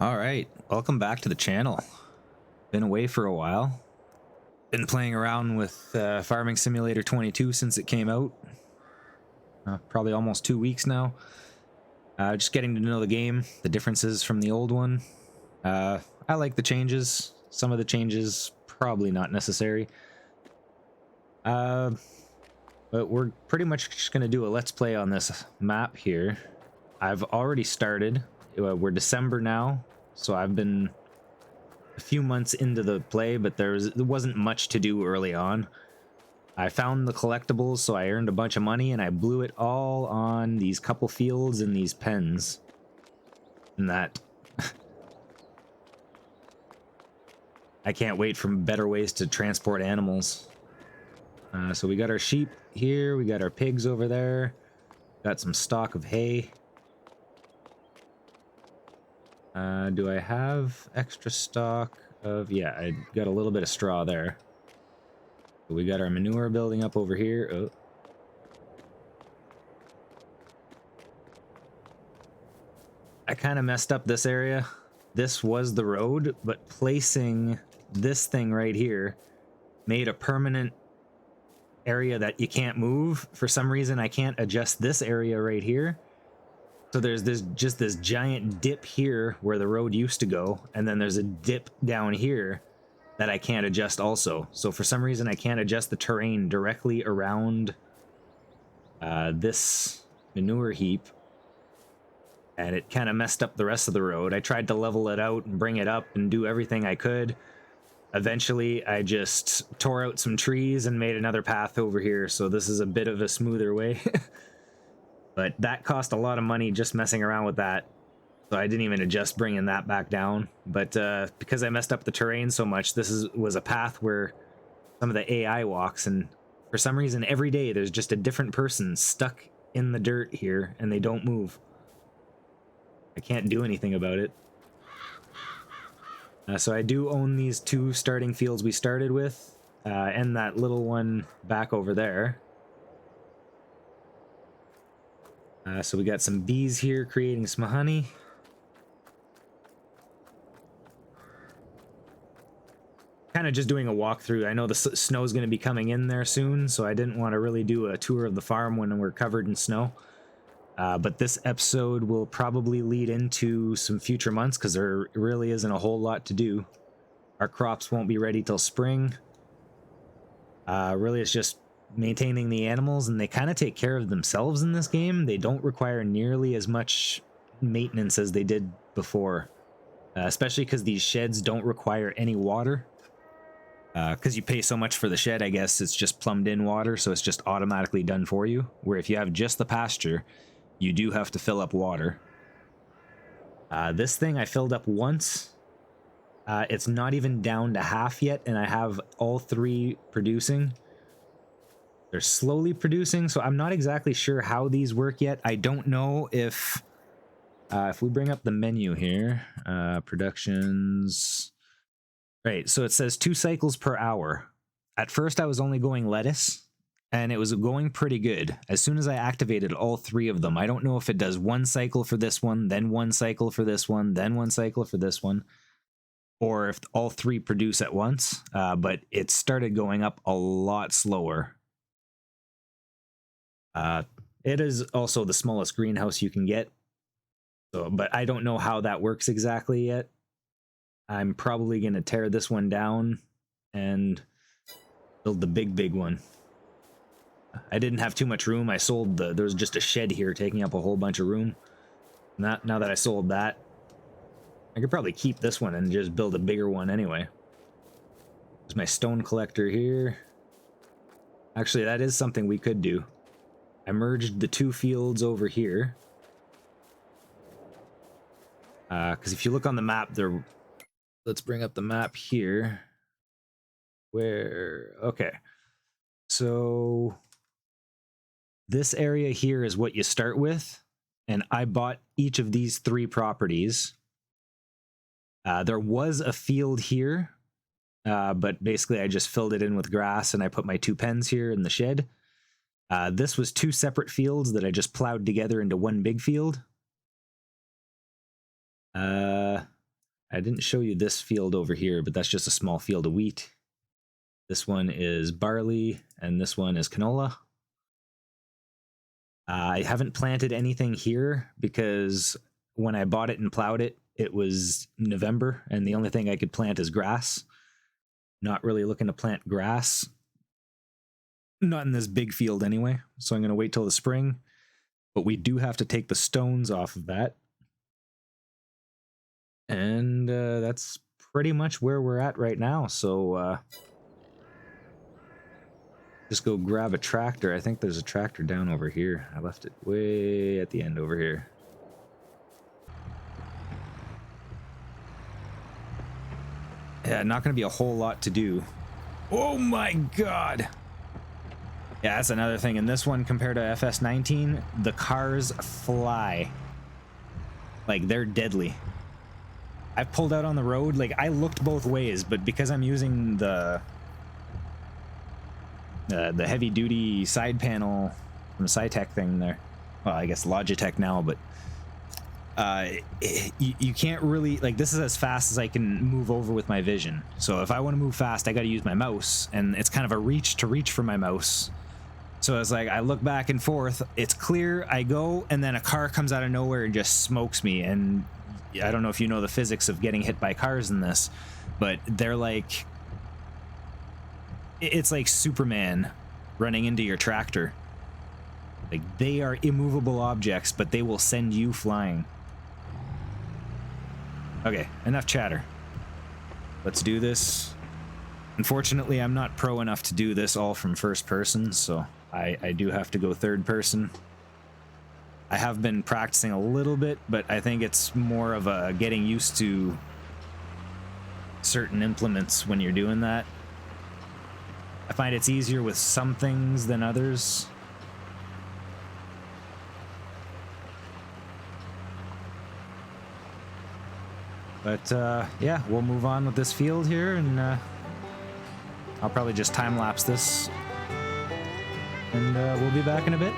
All right, welcome back to the channel. Been away for a while. Been playing around with Farming Simulator 22 since it came out. Probably almost 2 weeks now. Just getting to know the game, the differences from the old one. I like the changes. Some of the changes probably not necessary. But we're pretty much just going to do a let's play on this map here. I've already started. We're December now, so I've been a few months into the play, but there wasn't much to do early on. I found the collectibles, so I earned a bunch of money, and I blew it all on these couple fields and these pens. And that... I can't wait for better ways to transport animals. So we got our sheep here, we got our pigs over there, got some stock of hay. Do I have extra stock of... Yeah, I got a little bit of straw there. We got our manure building up over here. Oh. I kind of messed up this area. This was the road, but placing this thing right here made a permanent area that you can't move. For some reason, I can't adjust this area right here. So there's just this giant dip here where the road used to go, and then there's a dip down here that I can't adjust also. So for some reason, I can't adjust the terrain directly around this manure heap, and it kind of messed up the rest of the road. I tried to level it out and bring it up and do everything I could. Eventually, I just tore out some trees and made another path over here, so this is a bit of a smoother way. But that cost a lot of money just messing around with that. So I didn't even adjust bringing that back down. But because I messed up the terrain so much, this was a path where some of the AI walks. And for some reason, every day there's just a different person stuck in the dirt here, and they don't move. I can't do anything about it. So I do own these two starting fields we started with, and that little one back over there. So we got some bees here creating some honey. Kind of just doing a walkthrough. I know the snow is going to be coming in there soon, so I didn't want to really do a tour of the farm when we're covered in snow. But this episode will probably lead into some future months because there really isn't a whole lot to do. Our crops won't be ready till spring. Really, it's just maintaining the animals, and they kind of take care of themselves in this game. They don't require nearly as much maintenance as they did before, especially because these sheds don't require any water. Because you pay so much for the shed, I guess it's just plumbed in water, so it's just automatically done for you. Where if you have just the pasture, you do have to fill up water. This thing I filled up once. It's not even down to half yet, and I have all three producing. They're slowly producing, so I'm not exactly sure how these work yet. I don't know if we bring up the menu here, productions. Right, so it says 2 cycles per hour. At first, I was only going lettuce, and it was going pretty good. As soon as I activated all three of them, I don't know if it does 1 cycle for this one, then 1 cycle for this one, then 1 cycle for this one, or if all three produce at once, but it started going up a lot slower. It is also the smallest greenhouse you can get, so, but I don't know how that works exactly yet. I'm probably going to tear this one down and build the big one. I didn't have too much room. I sold there was just a shed here taking up a whole bunch of room. Now that I sold that, I could probably keep this one and just build a bigger one anyway. There's my stone collector here. Actually, that is something we could do. I merged the 2 fields over here. Because if you look on the map, let's bring up the map here. Okay. So this area here is what you start with. And I bought each of these 3 properties. There was a field here, but basically I just filled it in with grass, and I put my 2 pens here in the shed. This was 2 separate fields that I just plowed together into one big field. I didn't show you this field over here, but that's just a small field of wheat. This one is barley, and this one is canola. I haven't planted anything here because when I bought it and plowed it, it was November, and the only thing I could plant is grass. Not really looking to plant grass. Not in this big field anyway, so I'm going to wait till the spring. But we do have to take the stones off of that. And that's pretty much where we're at right now, so just go grab a tractor. I think there's a tractor down over here. I left it way at the end over here. Yeah, not going to be a whole lot to do. Oh my god! Yeah, that's another thing. In this one, compared to FS19, the cars fly. Like, they're deadly. I've pulled out on the road. Like, I looked both ways, but because I'm using the heavy-duty side panel from Cytec thing there, well, I guess Logitech now, but you can't really, like, this is as fast as I can move over with my vision. So if I want to move fast, I got to use my mouse, and it's kind of a reach to reach for my mouse. So it's like I look back and forth, it's clear, I go, and then a car comes out of nowhere and just smokes me. And I don't know if you know the physics of getting hit by cars in this, but they're like, it's like Superman running into your tractor. Like, they are immovable objects, but they will send you flying. Okay, enough chatter. Let's do this. Unfortunately, I'm not pro enough to do this all from first person, so I do have to go third person. I have been practicing a little bit, but I think it's more of a getting used to certain implements when you're doing that. I find it's easier with some things than others. But yeah, we'll move on with this field here, and I'll probably just time-lapse this, and we'll be back in a bit.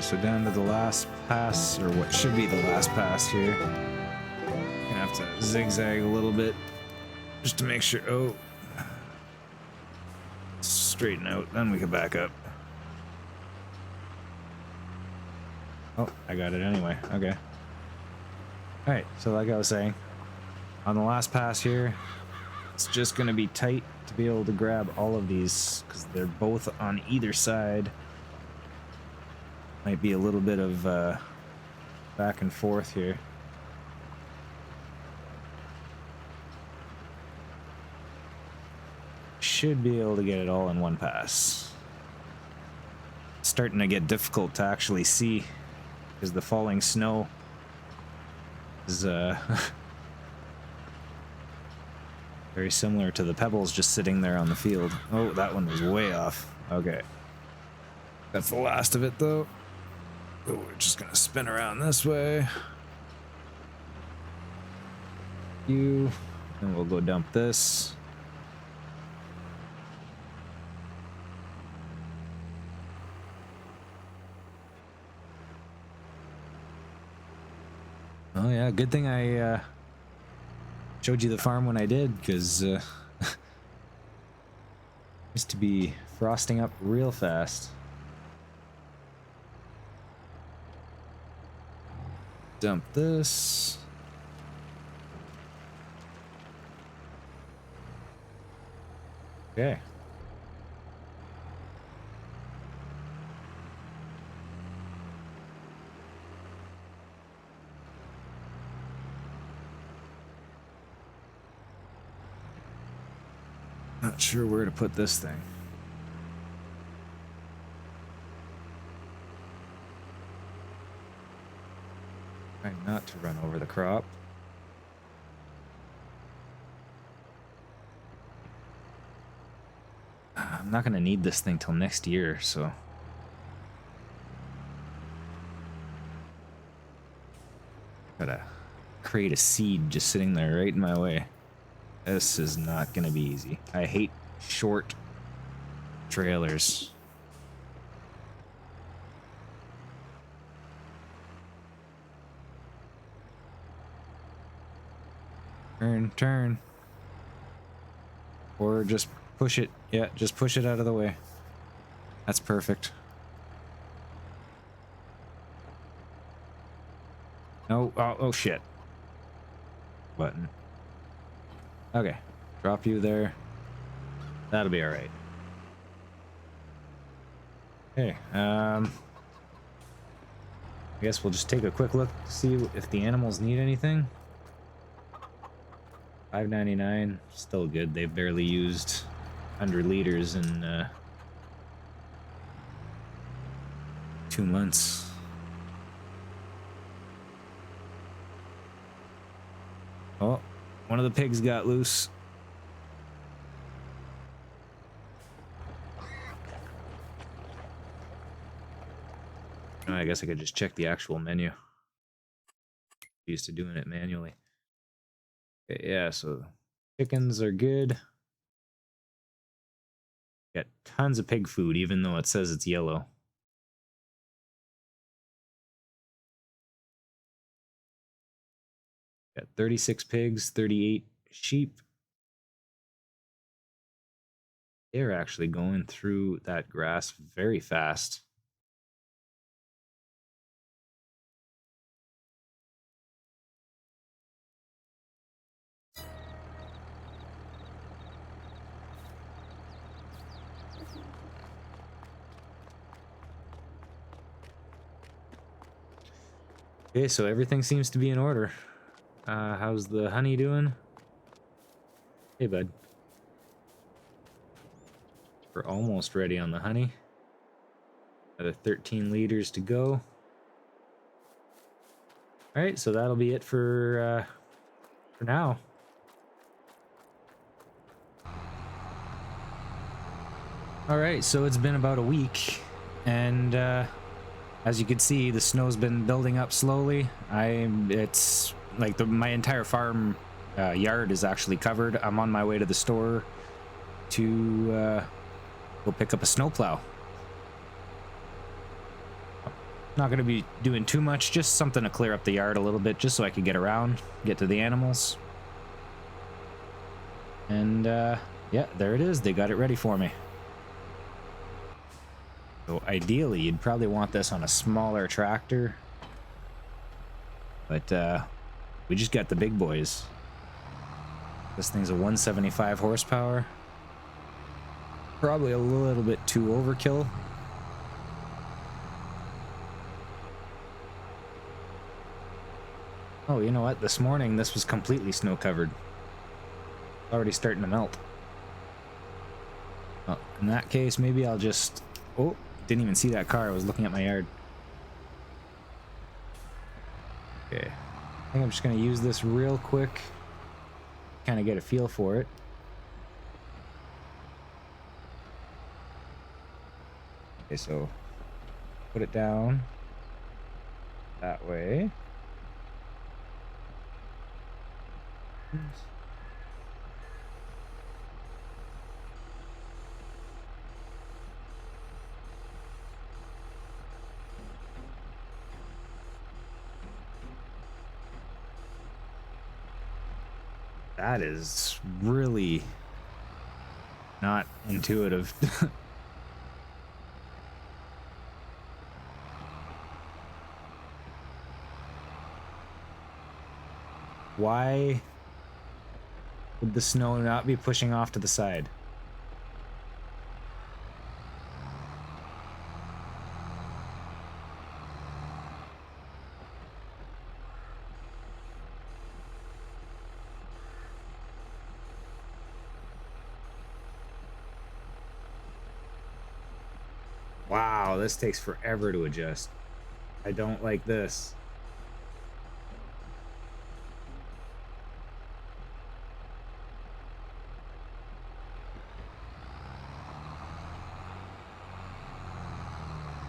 So down to the last pass, or what should be the last pass here. Gonna have to zigzag a little bit just to make sure. Oh, straighten out, then we can back up. Oh, I got it anyway. Okay. All right, so like I was saying, on the last pass here, it's just gonna be tight to be able to grab all of these because they're both on either side. Might be a little bit of back and forth here. should be able to get it all in one pass. It's starting to get difficult to actually see because the falling snow is very similar to the pebbles just sitting there on the field. Oh, that one was way off. Okay. That's the last of it, though. Oh, we're just gonna spin around this way. And we'll go dump this. Oh yeah, good thing I showed you the farm when I did, because used to be frosting up real fast. Dump this. Okay. Not sure where to put this thing. Try not to run over the crop. I'm not gonna need this thing till next year, so. Gotta create a seed just sitting there right in my way. This is not gonna be easy. I hate short trailers. Turn. Or just push it. Yeah, just push it out of the way. That's perfect. No, oh shit. Button. Okay, drop you there. That'll be all right. Okay, I guess we'll just take a quick look to see if the animals need anything. $5.99, still good. They've barely used 100 liters in 2 months. Oh, one of the pigs got loose. I guess I could just check the actual menu. Used to doing it manually. Okay, yeah, so chickens are good. Got tons of pig food, even though it says it's yellow. Got 36 pigs, 38 sheep. They're actually going through that grass very fast. Okay, so everything seems to be in order. How's the honey doing? Hey, bud. We're almost ready on the honey. Another 13 liters to go. All right, so that'll be it for now. All right, so it's been about a week, and as you can see, the snow's been building up slowly. It's like my entire farm yard is actually covered. I'm on my way to the store to go pick up a snowplow. Not going to be doing too much, just something to clear up the yard a little bit, just so I can get around, get to the animals. And yeah, there it is. They got it ready for me. So ideally, you'd probably want this on a smaller tractor. But we just got the big boys. This thing's a 175 horsepower. Probably a little bit too overkill. Oh, you know what? This morning, this was completely snow covered. Already starting to melt. Well, in that case, maybe I'll just... Oh, didn't even see that car. I was looking at my yard. Okay. I think I'm just going to use this real quick. Kind of get a feel for it. Okay, so put it down that way. That is really not intuitive. Why would the snow not be pushing off to the side? Wow, this takes forever to adjust. I don't like this.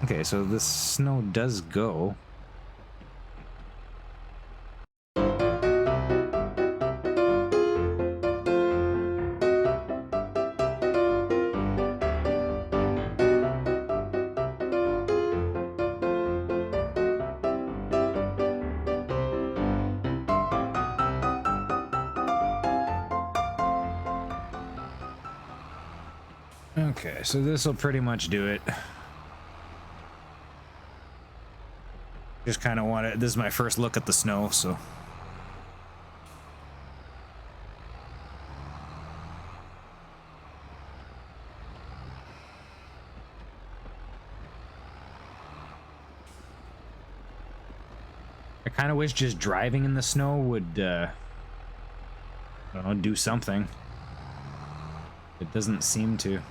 Okay, so this snow does go. Okay, so this will pretty much do it. Just kind of want to... This is my first look at the snow, so... I kind of wish just driving in the snow would, I don't know, do something. It doesn't seem to.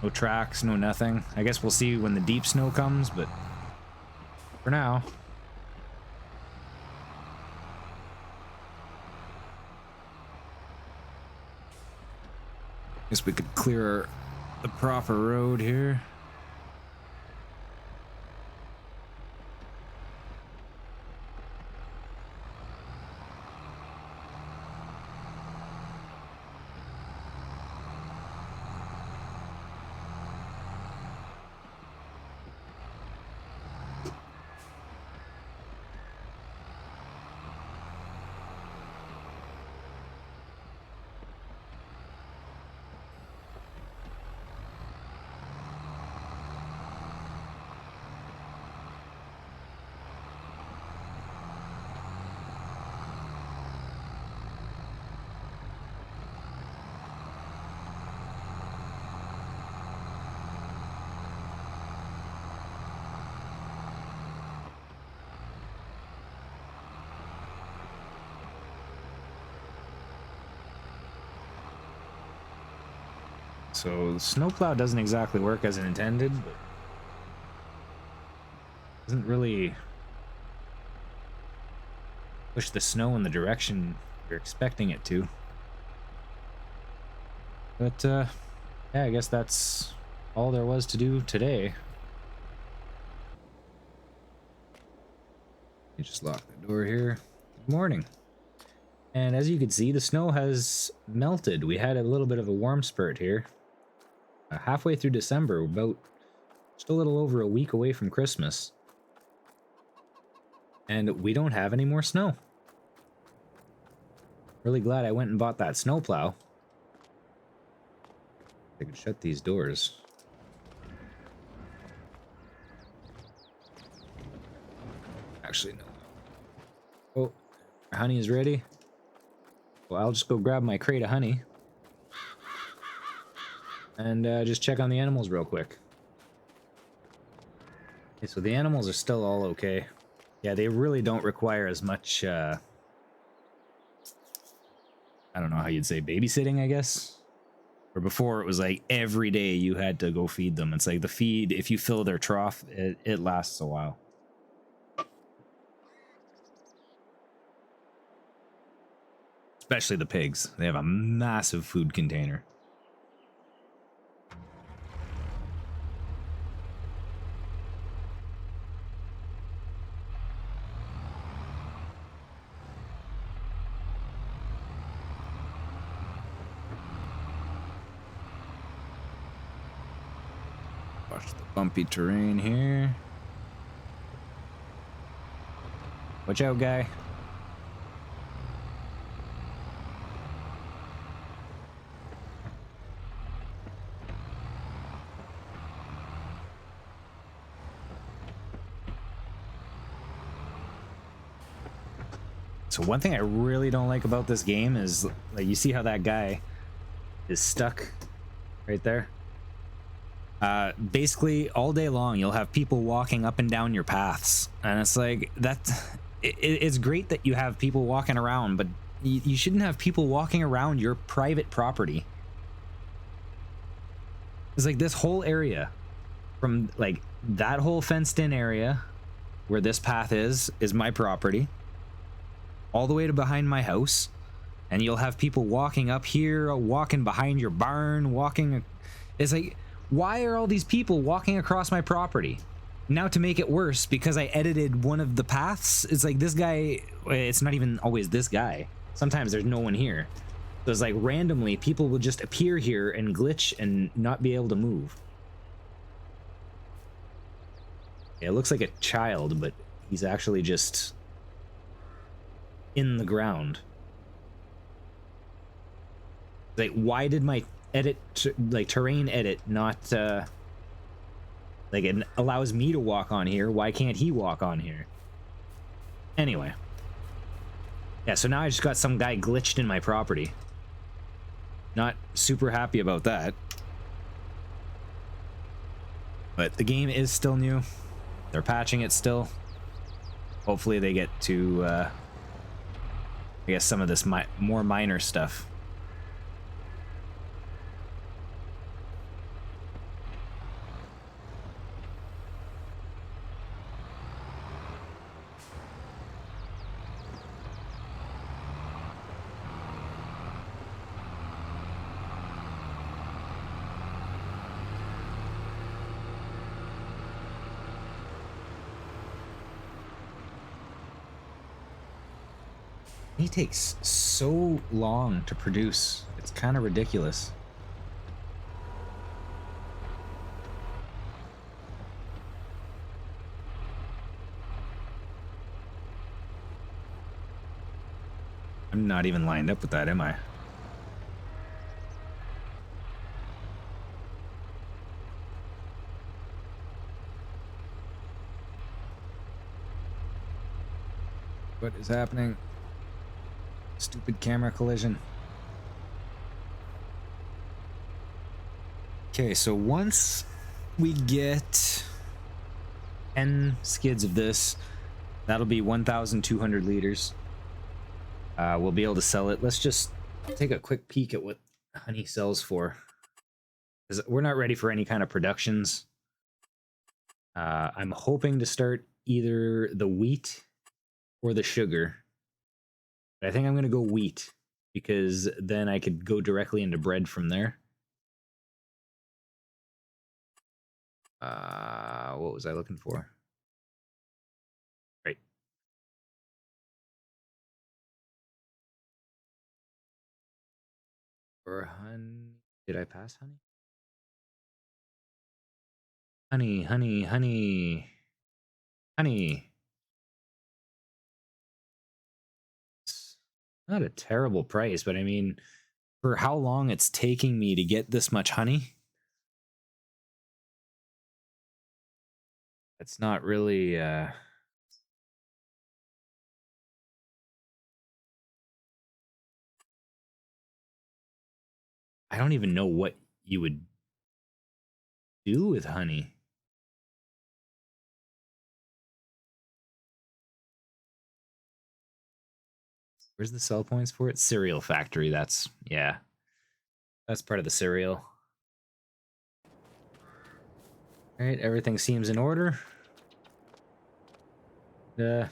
No tracks, no nothing. I guess we'll see when the deep snow comes, but for now. Guess we could clear the proper road here. So the snowplow doesn't exactly work as intended, but doesn't really push the snow in the direction you're expecting it to. But yeah, I guess that's all there was to do today. You just lock the door here. Good morning. And as you can see, the snow has melted. We had a little bit of a warm spurt here. Halfway through December, about just a little over a week away from Christmas. And we don't have any more snow. Really glad I went and bought that snowplow. I could shut these doors. Actually, no. Oh, honey is ready. Well, I'll just go grab my crate of honey. And just check on the animals real quick. Okay, so the animals are still all okay. Yeah, they really don't require as much, I don't know how you'd say, babysitting, I guess. Or before it was like every day you had to go feed them. It's like the feed, if you fill their trough, it lasts a while. Especially the pigs. They have a massive food container. Watch the bumpy terrain here. Watch out, guy. So one thing I really don't like about this game is, like, you see how that guy is stuck right there? Basically, all day long, you'll have people walking up and down your paths. And it's like, it's great that you have people walking around, but you shouldn't have people walking around your private property. It's like this whole area, from like that whole fenced in area where this path is my property, all the way to behind my house. And you'll have people walking up here, walking behind your barn, walking. It's like, why are all these people walking across my property? Now, to make it worse, because I edited one of the paths, it's like this guy, it's not even always this guy. Sometimes there's no one here. So it's like randomly people will just appear here and glitch and not be able to move. Yeah, it looks like a child, but he's actually just in the ground. Like, why did my edit, like terrain edit, not like it allows me to walk on here? Why can't he walk on here? Anyway, yeah, so now I just got some guy glitched in my property. Not super happy about that, but the game is still new. They're patching it still. Hopefully they get to I guess some of this more minor stuff. He takes so long to produce. It's kind of ridiculous. I'm not even lined up with that, am I? What is happening? Stupid camera collision. Okay, so once we get 10 skids of this, that'll be 1,200 liters. We'll be able to sell it. Let's just take a quick peek at what honey sells for, because we're not ready for any kind of productions. I'm hoping to start either the wheat or the sugar. But I think I'm going to go wheat, because then I could go directly into bread from there. What was I looking for? Right. Or honey. Did I pass honey? Honey, honey, honey. Honey. It's not a terrible price, but I mean, for how long it's taking me to get this much honey, it's not really I don't even know what you would do with honey. Where's the sell points for it? Cereal factory. That's, yeah. That's part of the cereal. All right, everything seems in order. Kind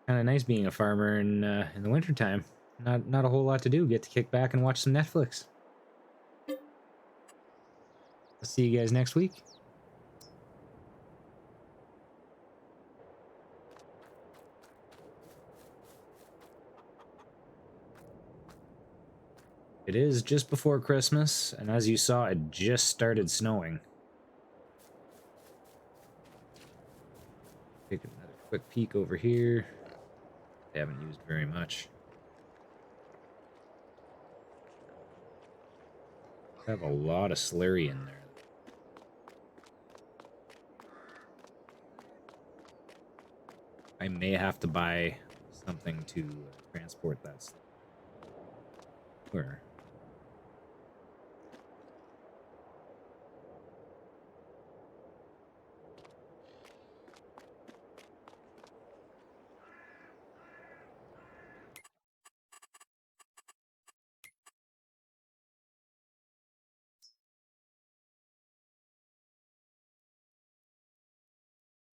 of nice being a farmer in the wintertime. Not a whole lot to do. Get to kick back and watch some Netflix. I'll see you guys next week. It is just before Christmas, and as you saw, it just started snowing. Take another quick peek over here. They haven't used very much. I have a lot of slurry in there. I may have to buy something to transport that slurry. Where?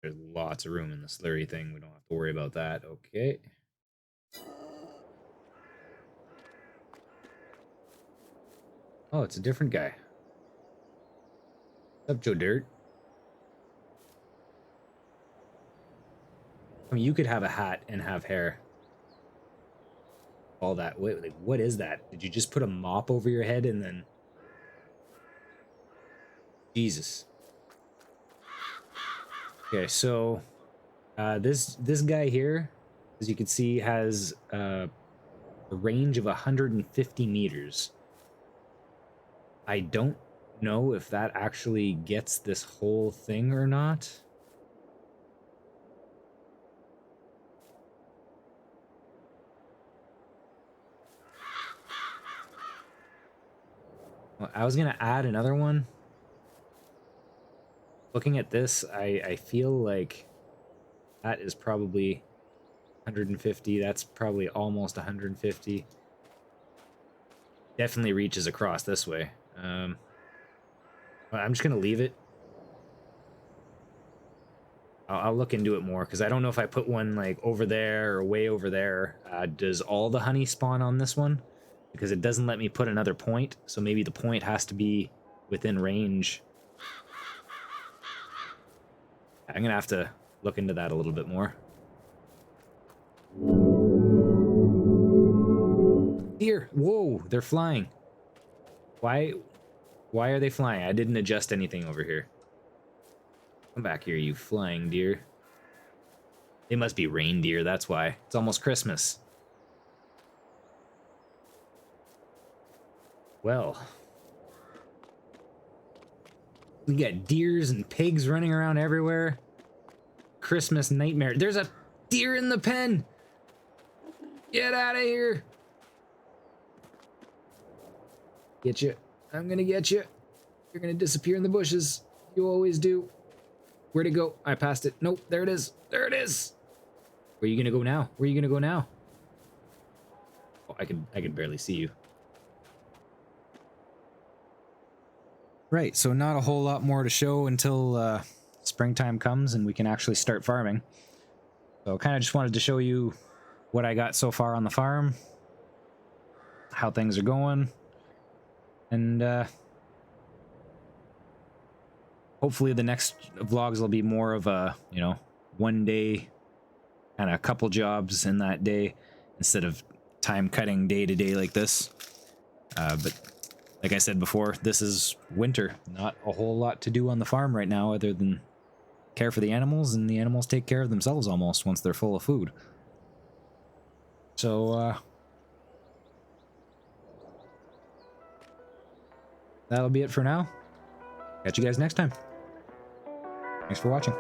There's lots of room in the slurry thing. We don't have to worry about that. Okay. Oh, it's a different guy. What's up, Joe Dirt? I mean, you could have a hat and have hair. All that. Wait, like, what is that? Did you just put a mop over your head and then... Jesus. Okay, so this guy here, as you can see, has a range of 150 meters. I don't know if that actually gets this whole thing or not. Well, I was gonna add another one. Looking at this, I feel like that is probably 150. That's probably almost 150. Definitely reaches across this way. Well, I'm just gonna leave it. I'll look into it more because I don't know if I put one like over there or way over there. Does all the honey spawn on this one? Because it doesn't let me put another point, so maybe the point has to be within range. I'm gonna have to look into that a little bit more. Deer! Whoa, they're flying. Why are they flying? I didn't adjust anything over here. Come back here, you flying deer. They must be reindeer, that's why. It's almost Christmas. Well. We got deers and pigs running around everywhere. Christmas nightmare. There's a deer in the pen! Get out of here! Get you. I'm gonna get you. You're gonna disappear in the bushes. You always do. Where'd it go? I passed it. Nope, there it is. There it is! Where are you gonna go now? Where are you gonna go now? Oh, I can barely see you. Right, so not a whole lot more to show until springtime comes and we can actually start farming. So kind of just wanted to show you what I got so far on the farm, how things are going, and hopefully the next vlogs will be more of a, you know, one day, kind of a couple jobs in that day, instead of time cutting day to day like this. But like I said before, this is winter. Not a whole lot to do on the farm right now other than care for the animals, and the animals take care of themselves almost once they're full of food. So, that'll be it for now. Catch you guys next time. Thanks for watching.